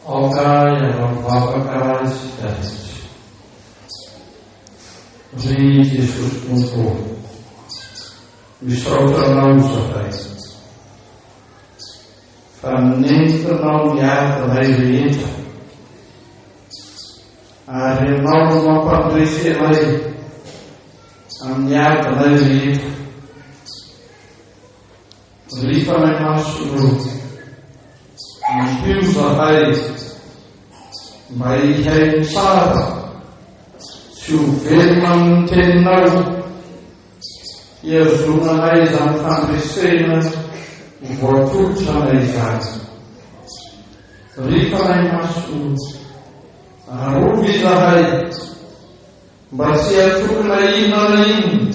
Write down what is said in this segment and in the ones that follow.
Ó Pai, avavakarai sitasi. Ry Jesosy Tompo, misaotranao Zahay. Fa nentinao miadinay rehetra, ary ianao no mampandresy anay amin'ny adinay rehetra. Ry Fanahy Masolo, mimpio Zahay mba hihay tsara sy ho velona amin'ny teninao, hiazonanay izany fandresena ho voatolotra anay izany. Ry Fanahy Masolo, arovy Zahay mba tsy hatokona inona na inona,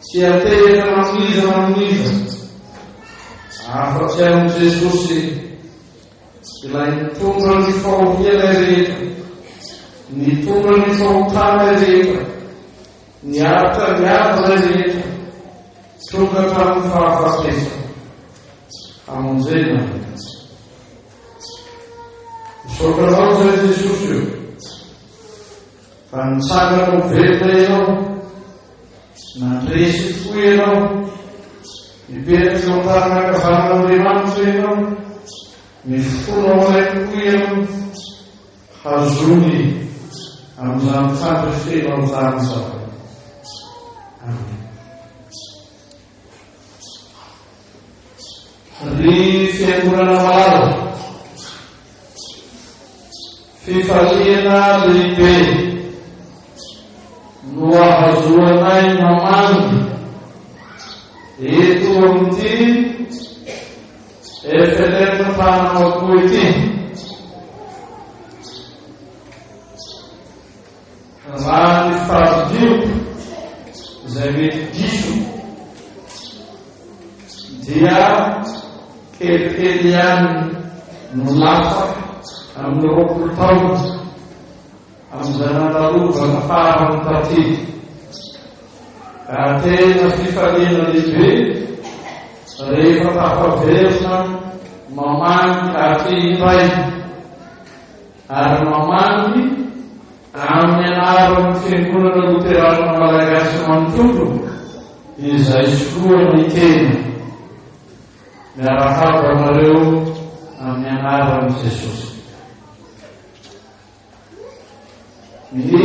tsy hatehana maniza na maniza, afa-tsy amin'i Jesosy ilay nitondra ny fahohiana rehetra, nitondra ny fahotana rehetra, niaritra ny adina rehetra, tonga hatramin'ny fahafatesana. Hamonjena. Misaotranao zay Jesosy io, fa nitsangana ho velona ianao, nandresy tokoa ianao, nipetraka eo an-tanana ankavanan'Andriamanitra ianao, mifonao anay tokoa ianao, hazony amin'izany fandresenao izany Zahay. Amen. Ry fiangonana malaza, fifaliana lehibe no ahazoanay mamangy eto amin'ity FLM-Tananao ity. Raha ny fahadioko izay mety diso dia kelikely ihany no lafa amin'ny 20 taona amin'izay nandalovana farany taty. Ka tena fifaliana lehibe rehefa tafaverina mamangy aty iray, ary mamangy amin'ny anaran'ny fiangonana Luterana Malagasy manontolo izay soloana ikena. Miarahaba anareo amin'ny anaran'i Jesosy. Ny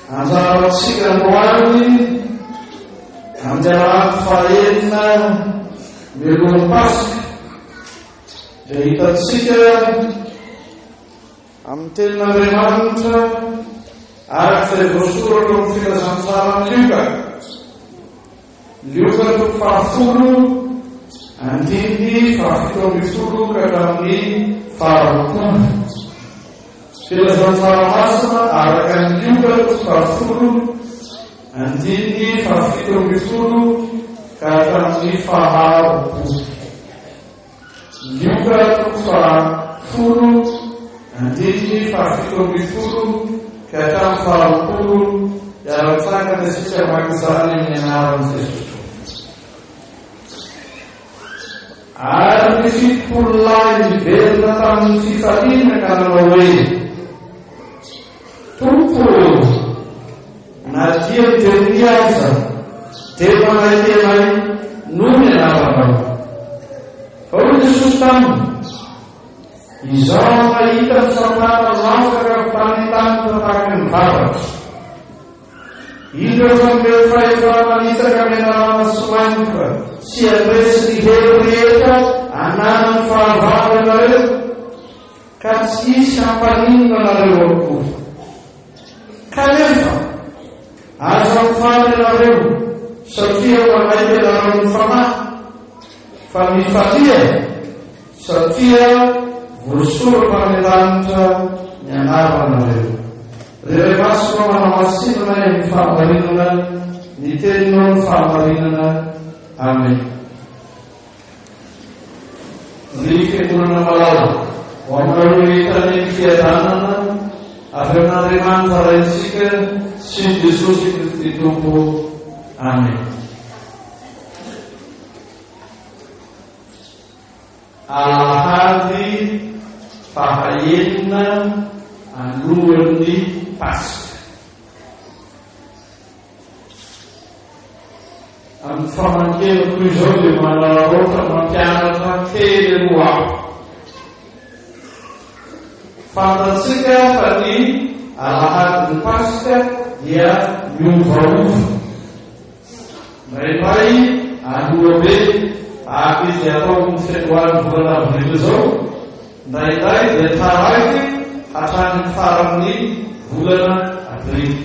anjaratsika androany amin'ny Alahady fahaenina mialohan'ny Pasika dia hitatsika amin'ny tenin'Andriamanitra araka izay voasoratra amin'ny filazantsarany Lioka 10, andininy 17 ka hatramin'ny 20. Filazantsara masina araka ny Lioka 10, andininy 17 ka hatramin'ny 20. Lioka 10, andininy 17 ka hatramin'ny 20. Iara-tsangana isika makizany amin'ny anaran'i Jesosy. Ary ny 70 lahy niverina tamin'ny fifaliana ka nanao hoe: Tompo, na dia dia mihaza dia manaiky anay noho ny anaranao. Fa hoy Jesosy taminy: izaho mahita ny Satana latsaka fanitany tahaka ny varatra. Indro fa meo fahefa-manitsaka menarana sy maninka sy adresy ny helo rehetra ananany fahavalo anareo, ka tsy hisy hampaninona anareo akory. Kanefa aza mifaly anareo satria manaiky anareo ny fanahy, fa mifalia satria voasoratra amin'ny lanitra ny anaranareo. Rehefa masino manamasinana ny fahamarinana, ny teninao ny fahamarinana. Amen. Ry fiangonana malaza, ho aminareo hitany ny fiadanana avy amin'Andriamanitra raintsika sy ny Jesosy Kristy Tompo. Amen. Alahady fahaenina alohan'ny Pasika. Amin'ny famankenako izao dia manararaotra mampianatra kely roa aho. Fantatsika fa ny alahadin'ny Pasika dia miovaova. Maraindray alohabe ahaka izy ataoko ny fitoan'ny volana avrily zao, ndraindray dia taraiky hatramin'ny faran'ny volana avrily.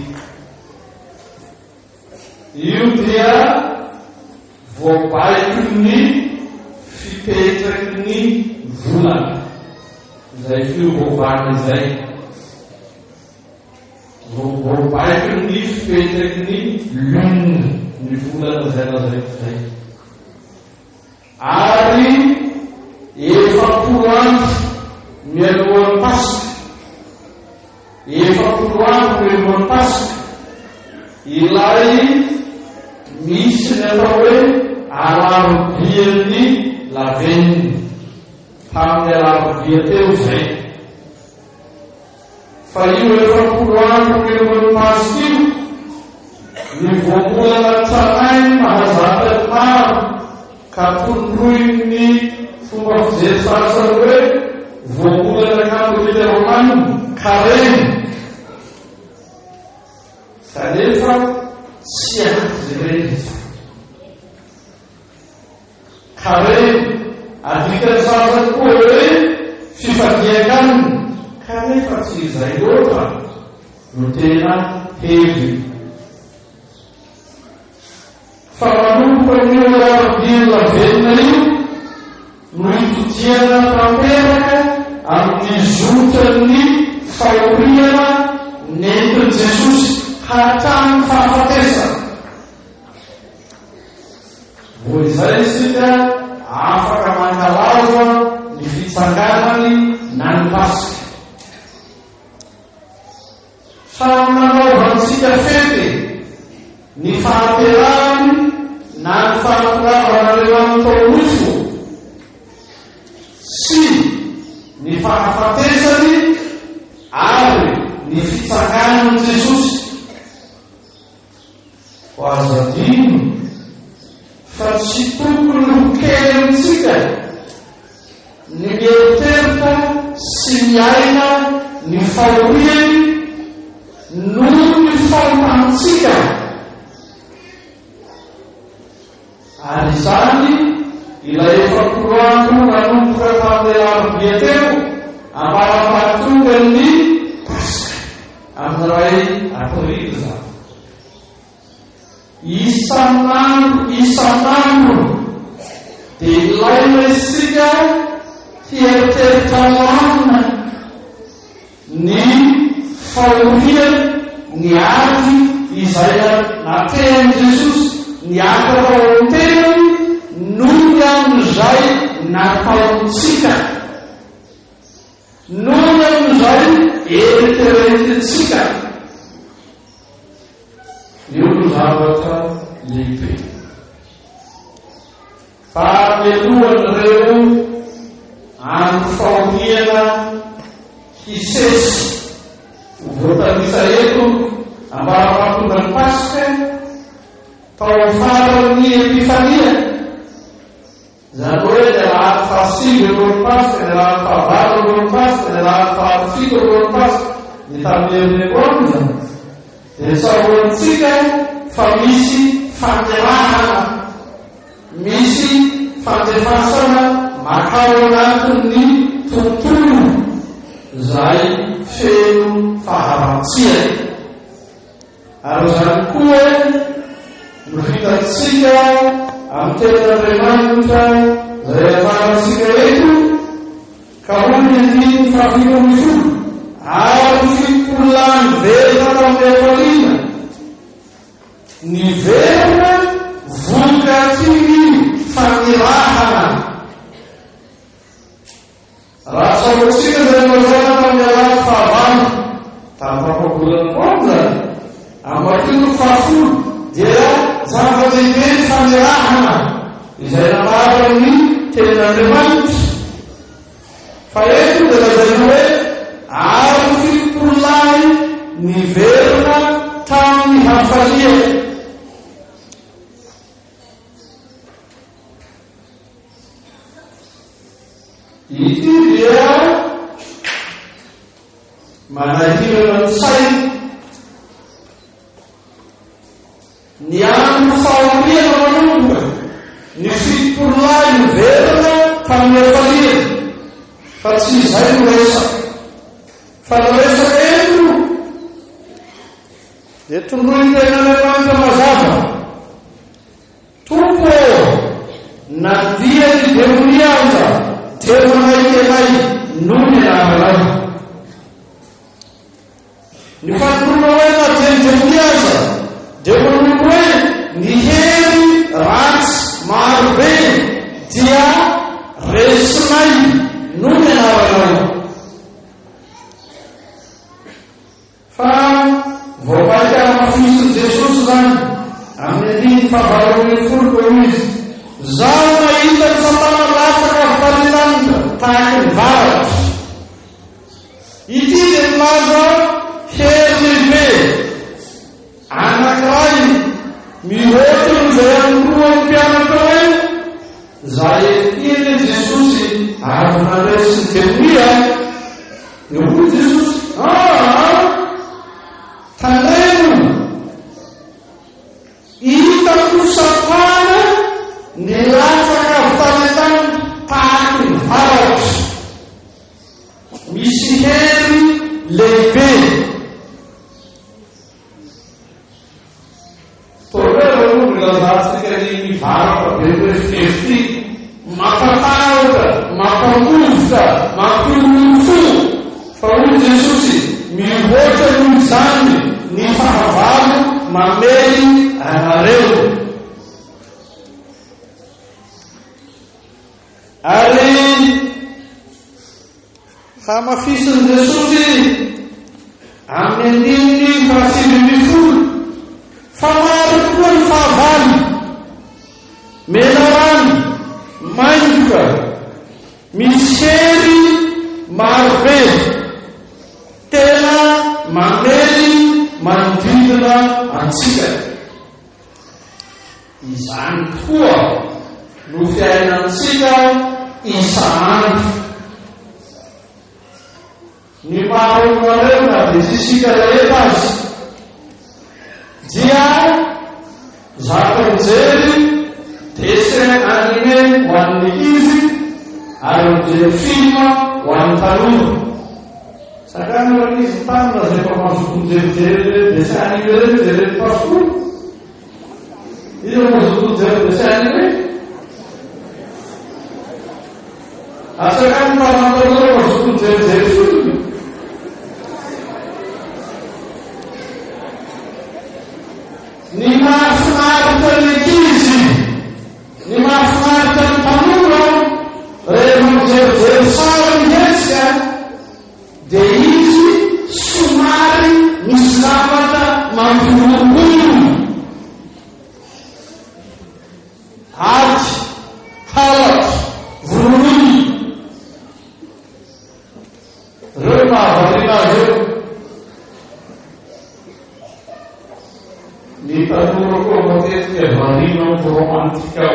Io dia voabaiky ny fipetraky ny volana, izay fiovaovana izay. Voabaiky ny fipetraky ny lune, ny volana izay lazaiko izay. Ary efapolo andro mialohan'ny Pasika, efapolo andro mialohan'ny Pasika, ilay misy ny atao hoe alarobian'ny lavenina, tamin'ny alarobia teo zay. Fa io efapolo andro mialohan'ny Pasika io, ny voambolana tranay mahazatra maro ka tondroiny fomba fijery sasany hoe voambolana katolika romana kareny. Kanefa tsy azy reny kareny adikany sasany koa hoe fifadiakaniny, kanefa tsy izay loatra no tena hevy. Fa manomboka ny alarobia lavenina io no itotiana tanteraka amin'ny zotrany faoriana nentin'i Jesosy hatramin'ny fahafatesana. Voa izay isika afaka mankalaza ny fitsanganany na ny Pasika. Samy nanaovantsika fety ny fahaterahany na ny fahapiravana amin'ny taonifo sy ny fahafatesany ary ny fitsanganan'i Jesosy. Ho azo adino fa tsy tokony ho kely amintsika ny mieritseritra sy miaina ny fahoriany noho ny fahotantsika. Ary izany ilay efapolo andro nanomboka tamin'ny alarobia teo ambarapahatonga ny Pasika amin'ny ray aprily zany. Isan'andro dia ilaina isika hieritseritra lamina ny fahoriany ny ady izay natehan'i Jesosy, ny ady ataontenany noho amin'izay nataontsika, noho amin'izay eritreretintsika. Io no zavatra lehibe. Fa mialohan'ireo andro fahoriana hisesy voatanisa eto ambarapahatonga ny Pasika tao faran'ny Epifania, zany hoe ny lahady fahasivy alohan'ny Pasika, ny lahady fahavalo alohan'ny Pasika, ny lahady fahafito alohan'ny Pasika, ny tamin'ny Epifania zany. Dia tsaroantsika fa misy fanterahana, misy fandefasana makao anatin'ny tontolo zay feno faharantsiany. Ary zany koa no hitantsika amin'ny tenin'Andriamanitra zay afarantsika eto ka hoy ny fahafitony folo ary fipolany verina tamin'ny afaliana, ny verina vokatriny fanirahana. Raha sarotsika zay mazana tamin'ny alahady fahavalo tamin'ny fampabolany koa zany ambakino fahafolo dia zava-dehibe ny fanirahana izay namara ny tenin'Andriamanitra ity dia manahirana ny sainy ny andro faoriana manomboka ny fitopololay miverana fanomefaliana fa tsy izay no resaka fa no resaka dia tondroin-tenan'Andriamanitra mazava tompo na dia ny demoniaza dia manaikenay noho ny namalay ny fanorona hoe na dia ny demoniaza dia manompo hoe ny hery ratsy marobe dia resinay noho ny namalay fa voapaika mafisiny Jesosy zany amin'ny 1:20 koa izy zaho mahita ny Satana latsaka falinanitra tahaka ny varatra ity dia milaza hery lehibe anankiray mihoatra izay anoroa ny mpianatra hoe zay iny Jesosy avy naresy ny demonia eo koa Jesosy tandremo hitako Satana ny latsaka falinanitra tahaka ny varatra misy hery lehibe torero milazantsika ny varatra be refefity mampatahotra mampangovoka mampilofo fa hoy Jesosy mihoatra noho izany ny fahavalo mamely anareo ary hamafisiny Jesosy amin'ny 1:20 fa maro koa ny fahavalo mena rano maingoka misy hery marobe tena mamely manodidina antsika izany tokoa no fiainantsika isanandro ny maharonareo na dia tsisika rehetra azy dia zaka mijery dessin animé ho an'ny izy ary mijery film ho an'ny tanora sakany raha izy tanora zay fa mazoto mijerijery dessin animé reny mijery pasiporo izy mazoto mijery dessin animé asakany tarantanora mazoto mijerijery film ny mahafinaritra ny ankizy ny mahafinaritra ny tanora rehefa mijerijery sary mihetsika dia izy somary misy zavatra mampirobolo ady halatra vorony reo mahavariana azy eo ny tanora koa matetika varina amin'ny romantika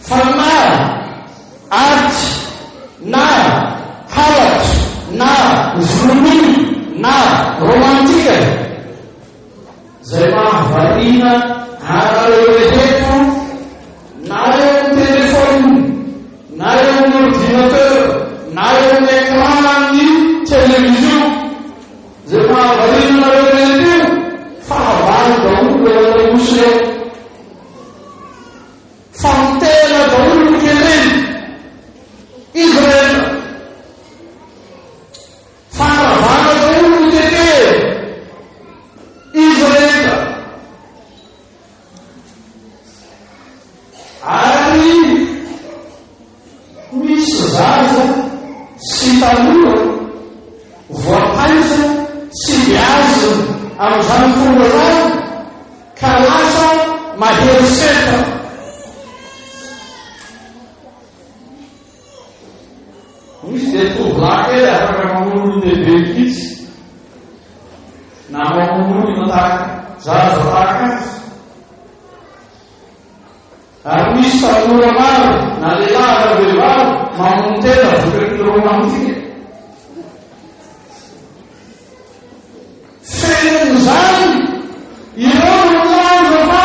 fa na ady na halatra na vorony na romantika zay mahavarina anareo rehetra na eo amin'ny telefone na eo amin'ny ordinateur na eo amin'ny écran-ny télévision zay mahavarina nareo rehetra io fahavalo daholo eo anosy reo famotena daholo ny keleny izy rehetra faharavana daholo ny tete izy rehetra ary misy zaza sy tanora voapaiza sy miazo amin'izany fomba zany ka lasa maheriseta misy dia tovolahy kely afaka mamono lehibe kitsy na mamono matahaka zaza tahaka azy Ary misy tanora maro na lehilahy na vehivavy mamono tena vokakin'ireo amin'ity. Fen'izany ireo milaza fa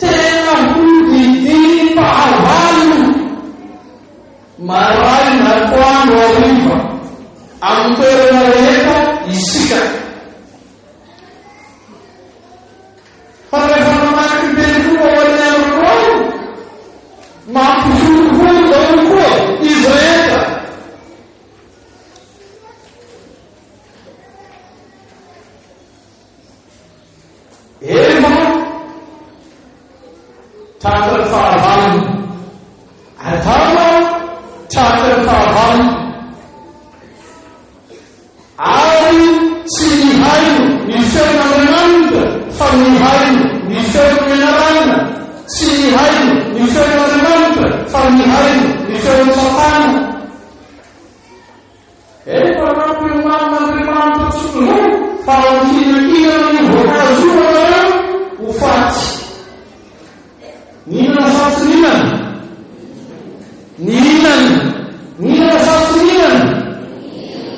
tena hodidiny fahavalo maray na toandro ariva amin'ny toerana rehetra isika. Fa rehefa namaky teny koa ao amin'ny andro mampifolofolo daholo koa izy rehetra. Efa tratra ny fahavalony, atao tratra ny fahavalony, ary tsy nihaino ny feon'Andriamanitra fa nihaino ny feon'ny menarana, tsy nihaino ny feon'Andriamanitra fa nihaino ny feon'ny Satana. Efa nampiman'Andriamanitra tsotr'izao fa mihinakina ny voankazo anareo ho faty. Nihinana satsy nihinana, nihinana satsy nihinana,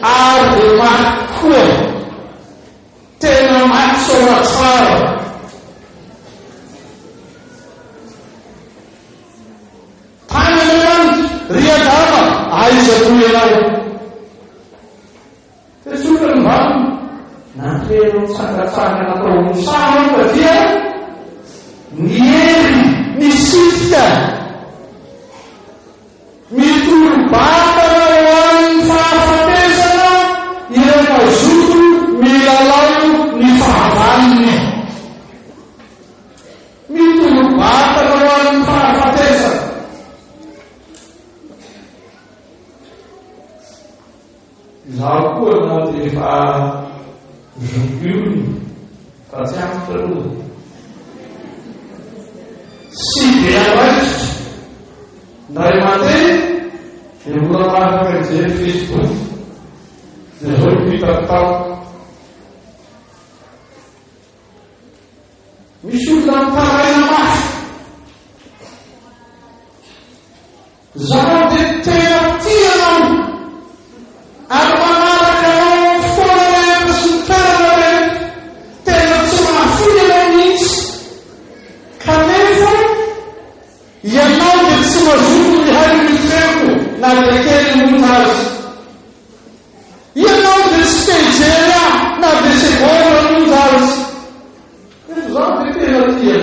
ary dia maty koa, tena maty soa tsara. Tany Andriamanitra ry Adama, aiza toy ianao? Tesotra ny valony natrero tsangatsangana tao mosary ka dia niery misifika mitoro-batana ho an'ny fahafatesana ireo mazoto milalao ny fahavalony. Mitoro-batana ho an'ny fahafatesana. Izaho koa na dia efa zokiony fa tsy afitra aloha. Sy dia raitra ndray mandeha dia mbola mahafaka mijery Facebook dia zao hitatao. Misy olona mitaraina mafy. Zaho dia tena tia anao ary manaraka anao fotoana rehetra sy ny toerana rehetra, tena tsy mahafoy anao mihitsy. Kanefa ianao dia tsy mazoto mihaino ny feko na dia kely monja azy. Ianao dia tsy te-hijery aho na dia segonda monja azy. Eto zaho dia tena tia.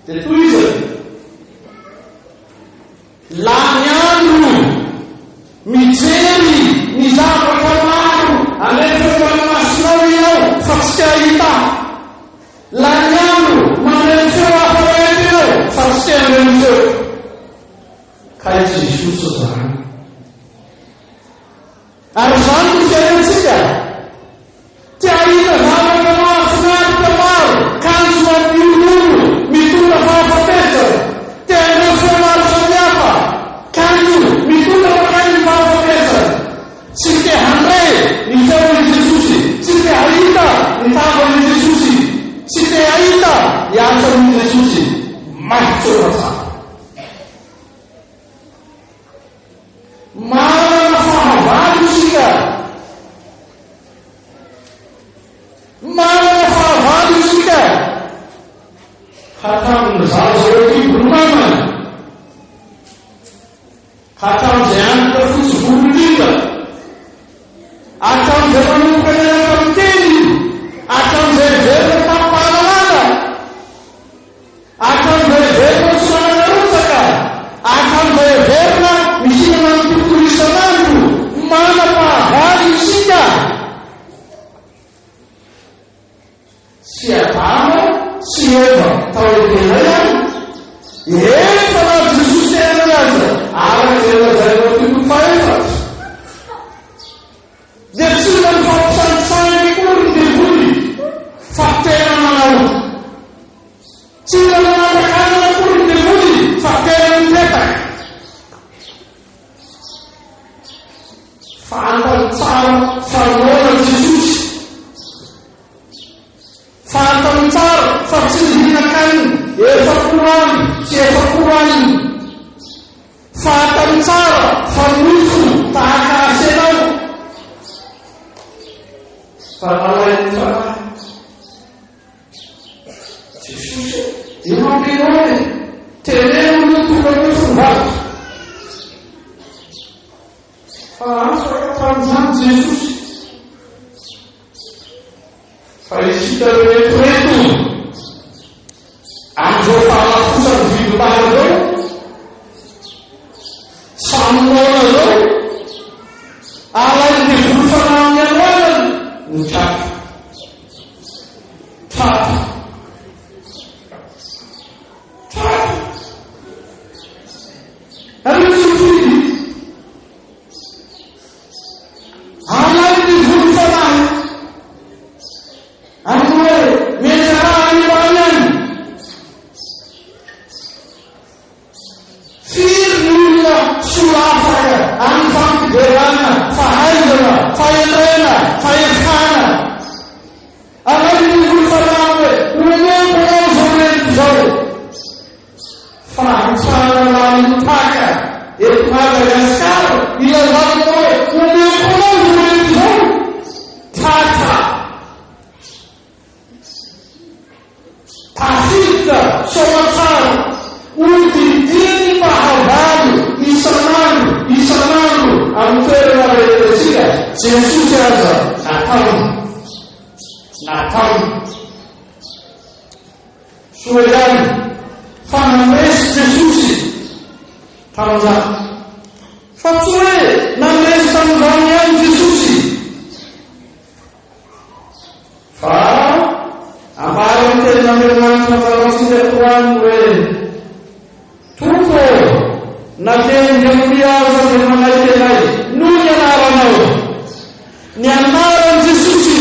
Dia toy izany lany andro mijery ny zavatra maro alefa masonao ianao fa tsy tia hita. Lany andro maneno feo hafa rehetra ianao fa tsy tia maneno feo. Ka izy Jesosy zany. Ary zany no fiainantsika. Tia hita zavatra mahafinaritra maro, kanjo mampiololo, mitondra fahafatesana. Tia handreo feo maro samihafa, kanjo mitondra makany ny fahafatesana. Tsy tia handray ny feon'i Jesosy, tsy tia hahita ny tavan'i Jesosy, tsy tia hahita ny asan'i Jesosy. Maitsoa tsara. Manana fahavalo isika. Manana fahavalo isika. Hatramin'ny zaza oaty-bolomamana, hatramin'izay anitra fotsy volondringa, hatramin'izay manomboka ny anatra miteny, hatramin'izay verina tampahalalana, hatramin'izay verina tsy manana rotsaka, hatramin'izay verina mihinana ny tontolo isanandro. Mana fahavalo isika. Sy Adama sy Eva tao ebenay efa na Jesosy tena aza araka izay lazainao toko faefatra. Dia tsy na ny fampisangisangy koa ny devoly fa tena manao. Tsy na manapakana koa ny devoly fa tena mipetaka. Fantany tsara fanolona Jesosy. fahatantsara fa tsy mihinan-kaniny efa-korany sy efa-korany fahatantsara fa nofo tahaka asenao fa nalainy fanahy Jesosy imampinone teneno notokanyofo vato fa afaka tamin'izany Jesosy fa isika retoreto amin'izao fahalafosany vidobara zao samona zao alainy dia volofana amin'ny anoanany ny trato ary tsofidy alainy dia volofana ary hoe mezarahany any firy ny olona solafaka amin'ny fampiderana fahaizana fahendrena fahefana alainy ny volofana hoe omemponao zao reto zao fahatsana lamitaka eto Madagasikara ilazanao hoe omemponao zao reto zao tata tafita somatsara udidiny mahavalo isanandro amin'ny toerana rehetratsika Jesosy aza nataony soa ihany fa namresy Jesosy tamin'izany fa tsy hoe namresy tamin'izany ihany Jesosy fa ambara ny tenin'Andriamanitra faratsika toany hoe tompo nateny aza dia manaiky anay noho ny anaranao ny anaran'i Jesosy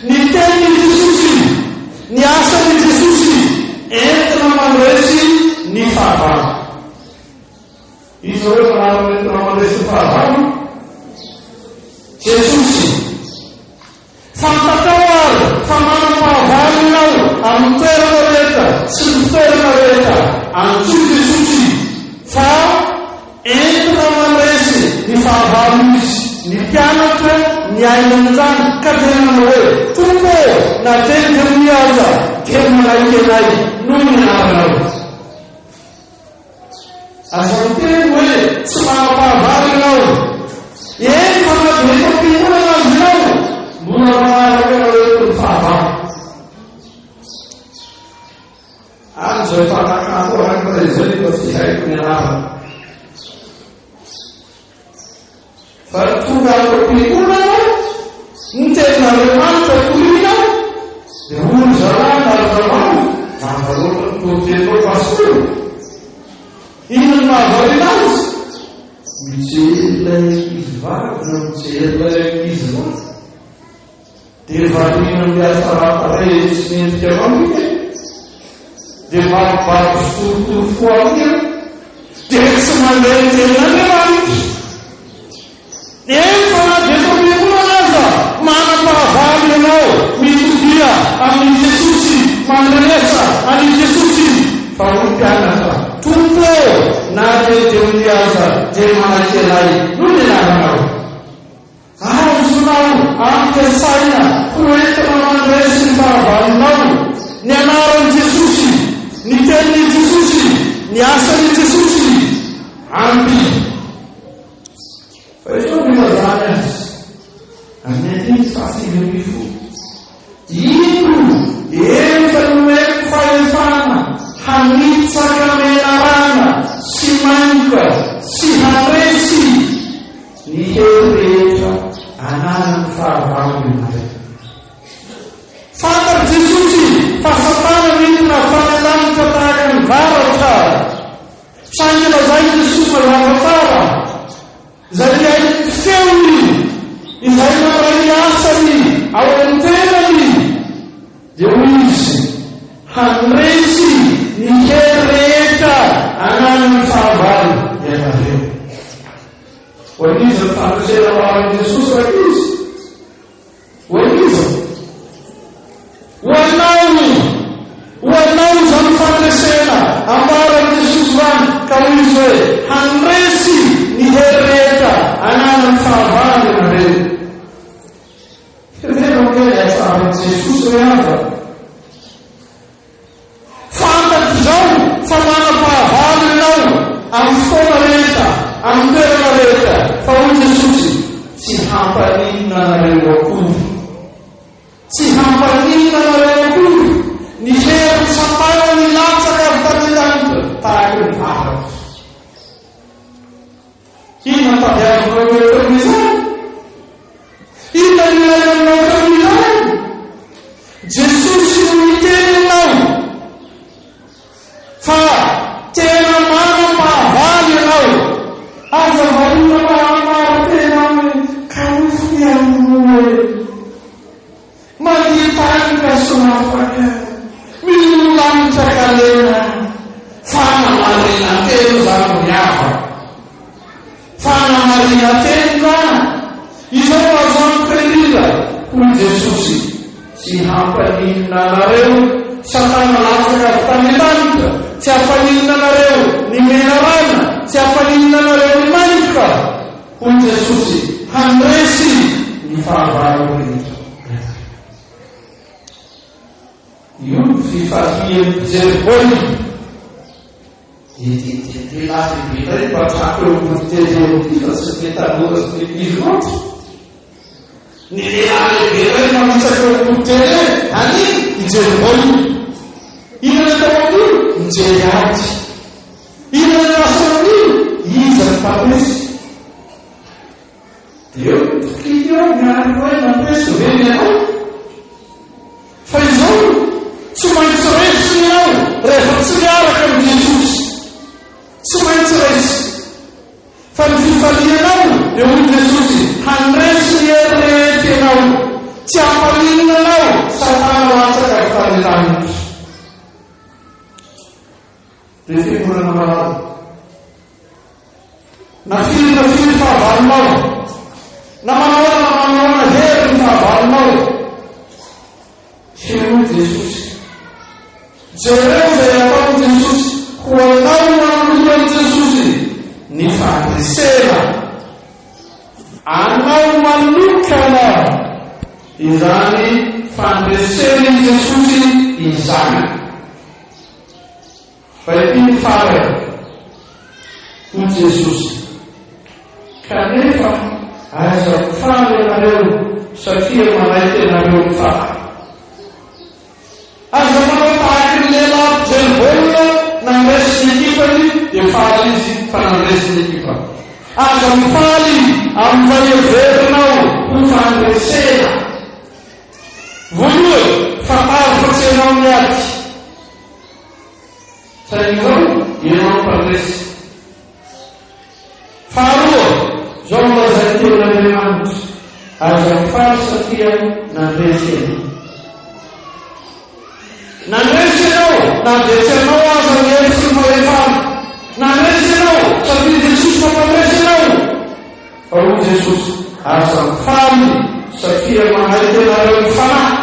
ny tenin'i Jesosy ny asan'i Jesosy entina mandresy ny fahavalo izy hoe manarana entina mandresy ny fahavalo Jesosy fantatao ary fa manam-pahavalo ianao amin'ny toerana rehetra sy ny toerana rehetra antsoy Jesosy fa entina mandresy ny fahavalo izy ny mpianatra ny ainan'izany ka tenana hoe tompo na teny miaza dia manaiky anay noho ny anaranao aza miteny hoe tsy manam-pahavalo ianao eny fa na dia efa-pihinana azy ianao mbola manaraka hoe ny fahavalo an'izao fanakato araka izay fa tsy haiko ny anarana fa tonga am-pihinana ny tenin'Andriamanitra tohina dia olo zalana arizamano manvaroatra ny totenao pastor inony mahavalo inazy mijery ilay izy vavy na mijery ilay izy lahy dia valina miasa rahatare sy mendrika mamika dia vavibaby fitorotoro fo amika dia tsy mandeha tenin'Andriamanitra efa na dia famihonana aza manam-pahavalo ianao mitodia amin'ny Jesosy mandresa any Jesosy fa ho mpianatra tompo na dia miaza dia manaiky anay noho ny anaranao azonao ampiasaina ho entina mandresy ny fahavalonao ny anaran'i Jesosy ny tenin'i Jesosy ny asan'i Jesosy amby fa izao milazany azy amin'ny andiny fahasivy ino efa nomeko fahefana hanitsaka menarana sy manika sy handresy ny hery rehetra ananany fahavalo ianareo fantary Jesosy fa satana midina fanelanitra tahaka ny varatra saingy lazay Jesosy mazava tsara izay miainy feony izay maray asany ao amin'ny tenany dia ho izy handresy ny hery rehetra ananany fahavalo ianareo ho an'izy ny fandresena maran'i Jesosy raha izy ho an'izy ho anao ambaran'i Jesosy zany ka hoy izy hoe handresy ny hery rehetra ananany fahavalo ianareo. Tena kely atsaran'i Jesosy rehetra fantatry izao fa manam-pahavalo ianao amin'ny fotoana rehetra, amin'ny toerana rehetra, fa hoy Jesosy tsy hampaninona anareo akory, tsy hampaninona anareo akory ny hery samana ny latsaka avy tany-danitra tahaka ny varatra. Inona tadiavinao eotra'izany? Inona ny ilainao eotra'izany? Jesosy no miteninao fa tena manam-pahavalo ianao. Aza varina mahamaro tena ka ofony amin'ny manditanika somafaka milolanitra kalena fanamarina telo zany miava fanamarina telo zany izao azony krelila hoy Jesosy tsy hampaninona anareo satana latsaka avy tany-danitra, tsy hampaninona anareo ny menarana, tsy hampaninona anareo ny manitra hoy Jesosy handresy ny fahavalo rehetra. Io fifahian'ny Jerikoly ty lasy bitay patrako eo motitely fa tsy metanora sy metizy loatra. Ny lehilahy lehibe ray mamitsaka eo motitely ani i Jerikoly. Inona tao amin'io? Mijery ady. Inona ny asa amin'io? Iza ny mpamesy. Eo tokiny eo miaraka hoe mampesy veny ianao. Fa izao tsy maintsy resy ianao rehefa tsy miaraka amin'ny Jesosy. Tsy maintsy resy. Fa ny fifalianao eo hoy Jesosy handresy ny hery rehetra ianao. Tsy hampaninona anao satana latsaka avy tany-danitra. Dia fikorana malala. Na firy fahavalonao, na manaona hery ny fahavalonao. Hoy Jesosy jereo zay ataony Jesosy ho anao manoloan'i Jesosy ny fandresena anao manokana izany fandreseny Jesosy izany. Fa ity ny farany hoy Jesosy kanefa aza mifaly ianareo satria manaiky ianareo mifaly. Aza manao tahaka ny lehilahy mpijery nandresy ny ekipany dia faly izy fa nandresy ny ekipa. Aza mifaly amin'izay everinao ho fandresena. Voalohany fatary fa tsy ianao miady. Sain'izao ianao mpandresy. Faharoa zao milazay teon'Andriamanitra aza mifaly satria nandresy ianao. Nandresy ianao nandresy ianao aza ny hery sy ny fahefana. Nandresy ianao satria Jesosy mampandresy ianao. Fa hoy Jesosy aza mifaly satria manaiky ianareo ny fanahy.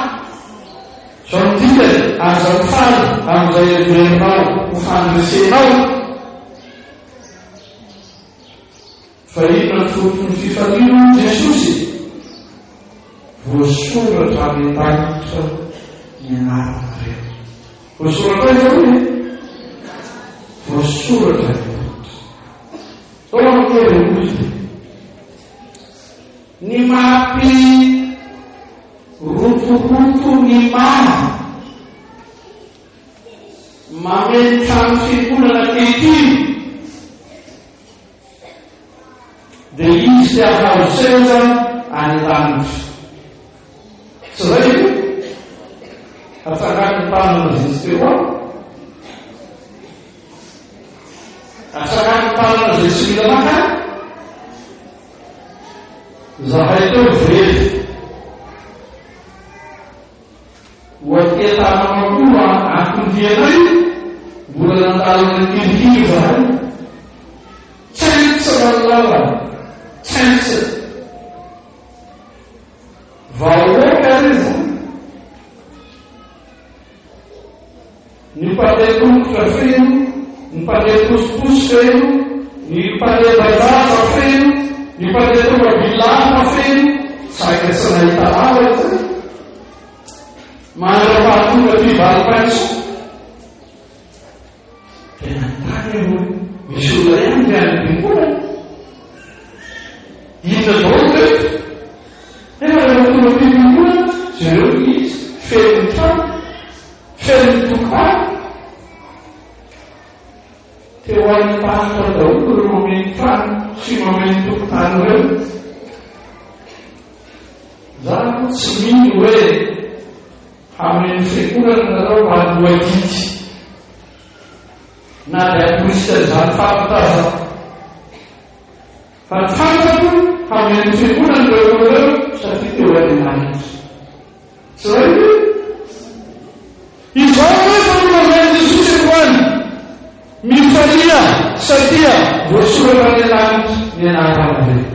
Zao ny dikany aza mifaly amin'izay everinao ho fandresenao. Fa inona ny fotony fifalian'i Jesosy? Voasoratra amin'ny danitra ny anaranareo. Voasoratra izy hoe voasoratra ny danitra. Zao ankely hoy ny mapy rotoroto ny mamy mameno trano fikolana kehitriny dia izy ty ahao seza any danitra. Tsy zay atsakany tanana izy teo ao. Atsakany tanana zay tsy mila makany. Zahay teo very oatetanao koa akondianay mbola nandalana kirikiri zahay. Tsaintsy lalala tsaintsy vahoaka izy ny mpahay tongotra feno ny mpandeha posiposy feno, ny mpandeha bajaja feno, ny mpandeha tomobilana feno, saika tsy nahita ala zay. Manara-pahatonga fivalim-paiso. Tena tany aloha, misy olona ihany dia any am-piangonana. Inona daholo reto? Nefa rehefa tonga am-piangonana, zareo izy feno ny trano, feno ny tokotany. Teo amin'ny pasitra daholo reo mameny trano sy mameny tokotany reo. Zaho tsy mino hoe hameny fiangonana nareo manoloadidy na dia atorista izany fampitaza. Fa ny fantako hameny fiangonana reo satria teo Andriamanitra. Tsy ray hoe izao rehefa no mameny Jesosy eroany mifalia satria voasoratra ny Andriamanitra ny anarana reo.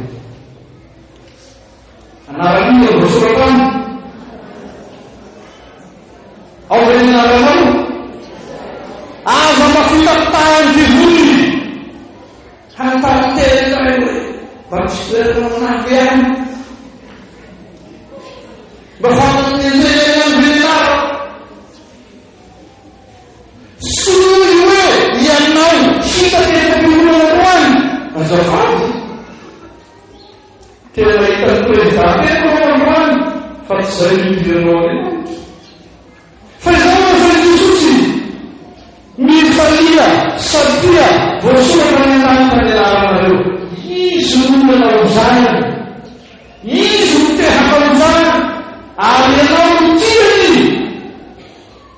Anarana voasoratra aminy ao re ny anaranao aza mafitapitahany divony hantarantena ray hoe mba tsy toerana manampy ihany mba fantamin'ny anjely andrinara soy hoe ianao hitatena-piolanaroany azafady tena hitany prezidanty enaroany fa tsy zay midiranao Andriamanitra. Fa izao rehefa Jesosy mifalia satria voasoratra ny Andriamanitra ny anaranareo. Izy no nanao izany, izy no te hanao izany, ary ianao no tiany.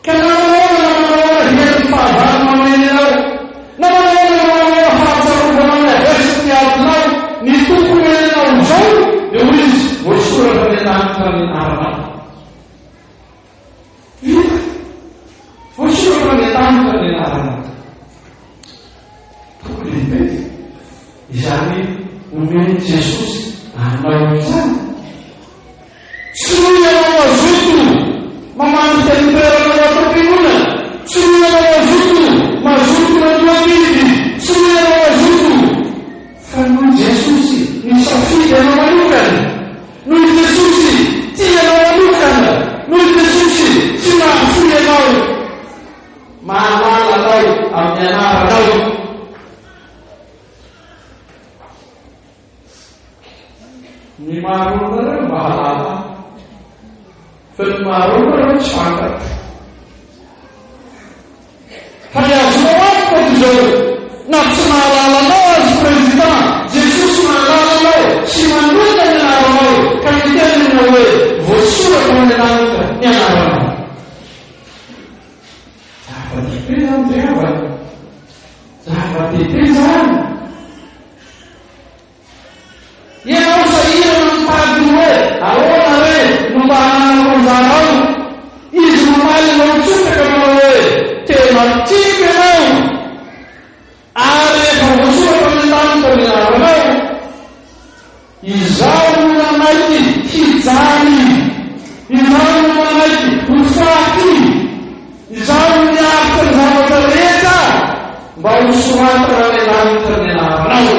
Ka namanao hiany fahavalo mameny anao, namanao fahatsarovana ny avesy ny adinao, ny tompony anao izao, dia ho izy voasoratra ny Andriamanitra ny anaranao. Vita voasoratra ny Andriamanitra ny anaranao. Tokony lehibe izany omeny Jesosy anao izany. Tsy ianao azoto mamanitra ny toerana atam-piangonana, tsy ianao azoto mazoto matoadidy, tsy ianao azoto fa noho Jesosy nisafidy anao manokana, noho Jesosy tianao manokana, noho Jesosy tsy mahafoy anao, mahalala anao amin'ny anaranao. Ny maharonareo mahalala fa ny maharonareo tsy fantatra. Fa ny azonao antoka izao na tsy mahalala anao azy président Jesosy mahalala anao sy manota ny anaranao ka mitenina hoe voasoratra ny Andriamanitra ny anaranao. Zava-dehibe zany Jehovah, zava-dehibe zany. Ianao sahirana mitady hoe ahoana re no mba hananao izy mamaly anao tsotaka manao hoe tena tiako ianao ary efa voasoratra ny Andriamanitra ny anaranao. Izaho no nanaiky hijany, izaho no nanaiky ho faty, izaho no niarika ny zavatra rehetra mba ho soratana ny Andriamanitra ny anaranao.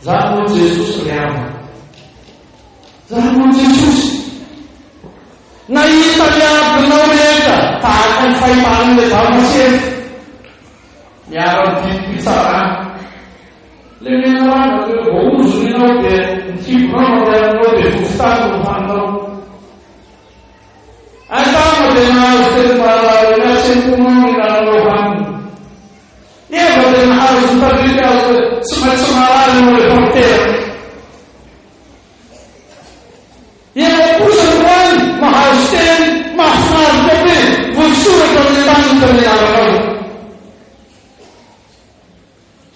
Zany moa Jesosy riama, zany moa Jesosy nahita ny abinao rehetra tahaka ny fahitan'ilay vamasefo miara-biby pitsarana. Le menarana hoe voaozony ianao dia nikibonao marianao dia vofitany no fanao. Antama dia nahazo teny miasemponao ny nanao haniny. Nefa dia nahazo tabika azy tsy maintsy marary no reportera. Ianao kosa roany mahazo teny mahafinaritra be voasoratra ny Andriamanitra ny anaranao.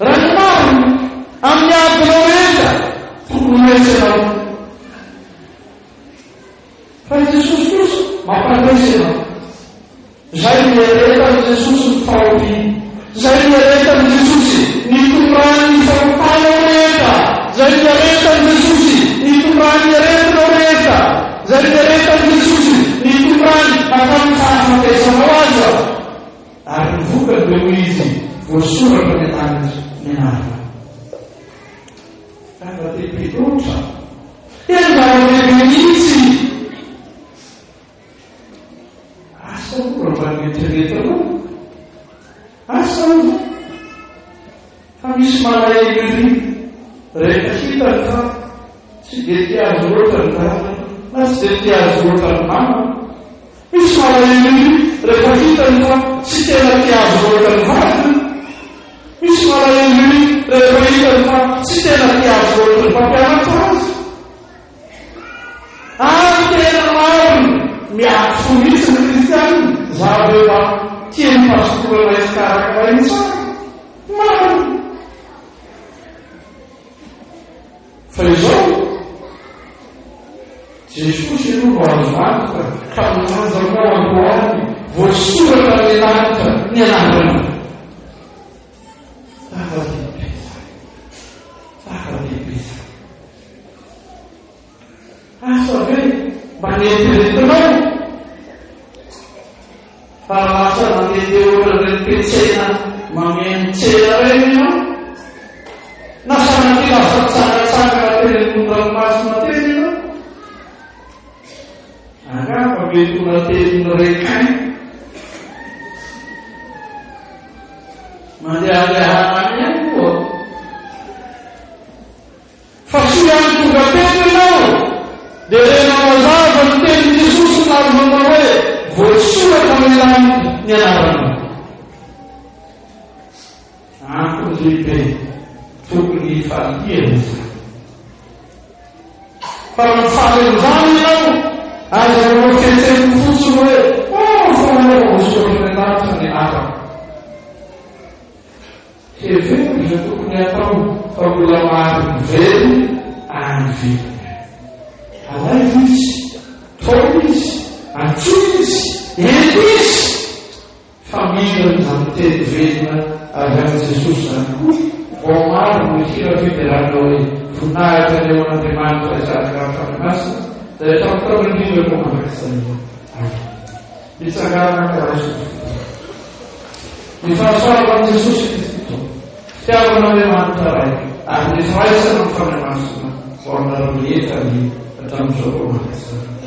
Raha ny marina amin'ny abinao rehetra tokony resy anao. Fa Jesosy kosa mampandresy anao. Zay mieretany Jesosy ny fahopiany, zay mieretany Jesosy nitombrany ny fahopanao rehetra, zay mieretany Jesosy nitombrany ny aretinao rehetra, zay mieretany Jesosy nitombrany hatramin'ny fahafatesanao aza. Ary ny vokany dia ho izy voasoratra ny tany ny anarana zava-dehibe loatra tena zava-dehibe mihitsy asa ora mba metreretanao asa ora fa misy malahelo rehefa hitany fa tsy dia ty azo loatra ny dala na tsy dia ty azo loatra ny mama misy malahelo rehefa hitany fa tsy tena ty azo loatra ny vadiny misy malahelo rehefa hitany fa tsy tena ty azo loatra ny mpampianatra azy tena mariny miaky fo mihitsy ny kristianina zaveo tiany pasokorana izy karakarainy tsara mariny fa izao jesosy aloha azo antoka ka milanja androany voasoratra ny lanitra ny anarana zava-dehibe asa ve mba nieteretinao fa lasa mandedeora reny petsena mameno-tsena reny ianao na sanatỳ lafatsangatsangana teny mondranomasina teny ianao angamba metona tenina rekainy mandehandehanany ihany koa fa soa any tonga teny ianao dia rena mazava ny teny Jesosy naromana hoe voasoratra ny lanitra ny anarana antony lehibe tokony faliana fa mifaly an'izany ianao aza manao fetseny fotsiny hoe fanao voasoratra ny lanitra ny anarana hevelo iza tokony atao fa mbola mariny velo any vitany alaivo izy tao izy antsoina izy ento izy fa milany zany teny velona avy amin'ny Jesosy zany koa vao maro no hira fiderana hoe vonahitra ny eo an'Andriamanitra izany raha-tanomasina dia taotao indrindra no mandrakizay mitsangarana karaha ny fahasoava amin'i Jesosy Kristo fiavan'Andriamanitra raiky ary ny firaisana ny fanamasina ho aminareo entany hatramin'izao mandrakizay